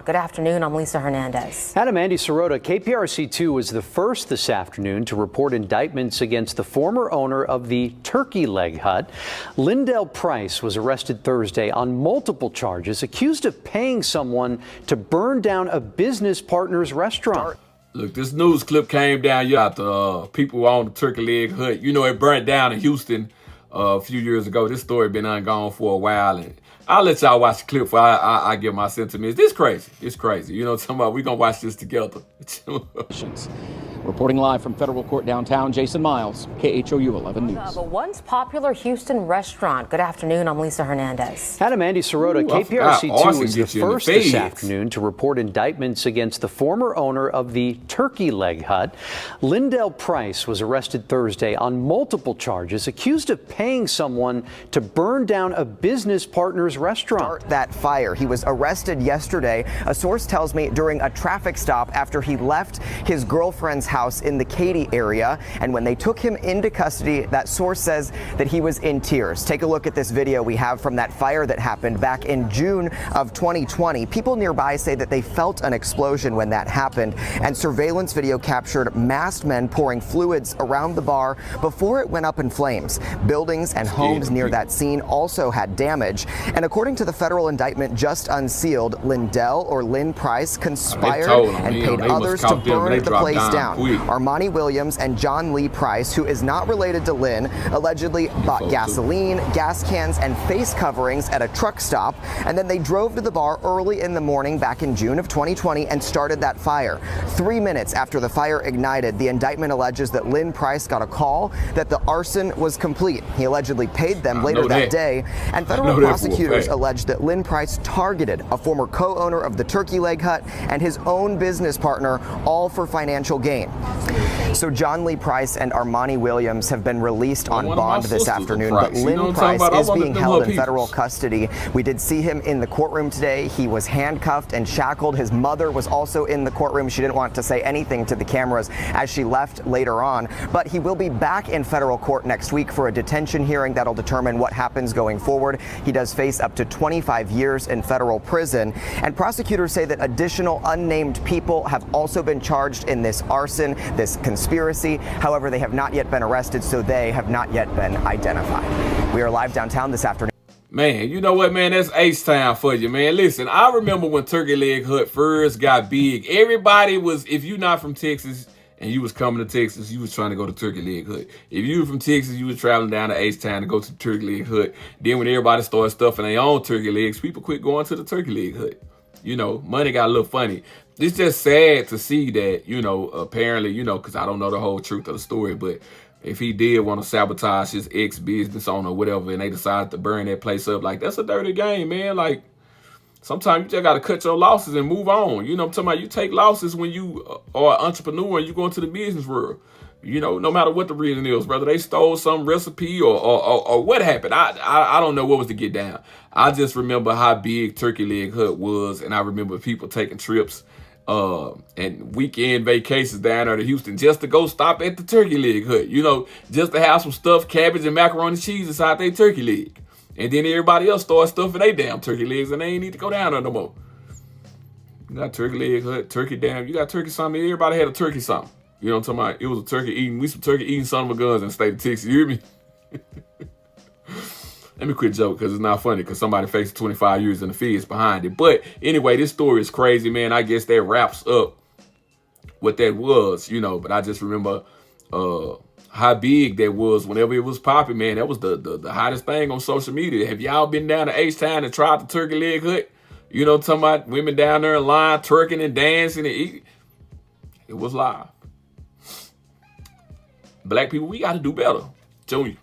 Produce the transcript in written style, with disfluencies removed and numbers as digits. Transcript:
Good afternoon. I'm Lisa Hernandez. Adam, Andy Sirota, KPRC2 was the first this afternoon to report indictments against the former owner of the Turkey Leg Hut. Lindell Price was arrested Thursday on multiple charges, accused of paying someone to burn down a business partner's restaurant. Look, this news clip came down about the people who own the Turkey Leg Hut. You know, it burnt down in Houston a few years ago. This story been ongoing for a while, and I'll let y'all watch the clip before I give my sentiments. This crazy. It's crazy. You know what I'm talking about? We're going to watch this together. Reporting live from federal court downtown, Jason Miles, KHOU 11 News. The once popular Houston restaurant. Good afternoon. I'm Lisa Hernandez. Adam, Andy Sirota, KPRC2 was the first this afternoon to report indictments against the former owner of the Turkey Leg Hut. Lindell Price was arrested Thursday on multiple charges, accused of paying someone to burn down a business partner's restaurant. That fire. He was arrested yesterday, a source tells me, during a traffic stop after he left his girlfriend's house in the Katy area. And when they took him into custody, that source says that he was in tears. Take a look at this video we have from that fire that happened back in June of 2020. People nearby say that they felt an explosion when that happened, and surveillance video captured masked men pouring fluids around the bar before it went up in flames. Buildings and homes near that scene also had damage. And according to the federal indictment just unsealed, Lindell or Lynn Price conspired and paid others to burn the place down. Armani Williams and John Lee Price, who is not related to Lynn, allegedly bought gasoline, gas cans, and face coverings at a truck stop, and then they drove to the bar early in the morning back in June of 2020 and started that fire. 3 minutes after the fire ignited, the indictment alleges that Lynn Price got a call that the arson was complete. He allegedly paid them later that day, and federal prosecutors allege that Lynn Price targeted a former co-owner of the Turkey Leg Hut and his own business partner, all for financial gain. So John Lee Price and Armani Williams have been released on bond this afternoon, but Lynn Price is being held in federal custody. We did see him in the courtroom today. He was handcuffed and shackled. His mother was also in the courtroom. She didn't want to say anything to the cameras as she left later on, but he will be back in federal court next week for a detention hearing that'll determine what happens going forward. He does face up to 25 years in federal prison, and prosecutors say that additional unnamed people have also been charged in this arson, this conspiracy. However, they have not yet been arrested, so they have not yet been identified. We are live downtown this afternoon. Man, you know what, man? That's H-Town for you, man. Listen, I remember when Turkey Leg Hut first got big. Everybody was, if you're not from Texas and you was coming to Texas, you was trying to go to Turkey Leg Hut. If you were from Texas, you was traveling down to H-Town to go to the Turkey Leg Hut. Then when everybody started stuffing their own turkey legs, people quit going to the Turkey Leg Hut. You know, money got a little funny. It's just sad to see that, you know, apparently, you know, because I don't know the whole truth of the story, but if he did want to sabotage his ex-business owner or whatever, and they decided to burn that place up, like, that's a dirty game, man. Like, sometimes you just got to cut your losses and move on. You know what I'm talking about? You take losses when you are an entrepreneur and you go into the business world. You know, no matter what the reason is, whether they stole some recipe or what happened. I don't know what was to get down. I just remember how big Turkey Leg Hut was, and I remember people taking trips and weekend vacations down there to Houston just to go stop at the Turkey Leg Hut. You know, just to have some stuffed cabbage and macaroni and cheese inside their turkey leg. And then everybody else started stuffing their damn turkey legs, and they ain't need to go down there no more. You got Turkey Leg Hut, turkey damn, you got turkey something. Everybody had a turkey something. You know what I'm talking about? It was a turkey eating. We some turkey eating son of a guns in the state of Texas. You hear me? Let me quit joking because it's not funny because somebody faced 25 years in the feds behind it. But anyway, this story is crazy, man. I guess that wraps up what that was, you know. But I just remember how big that was whenever it was popping, man. That was the hottest thing on social media. Have y'all been down to H-Town and tried the Turkey Leg Hut? You know, talking about women down there in line, twerking and dancing and eating. It was live. Black people, we got to do better. Junior.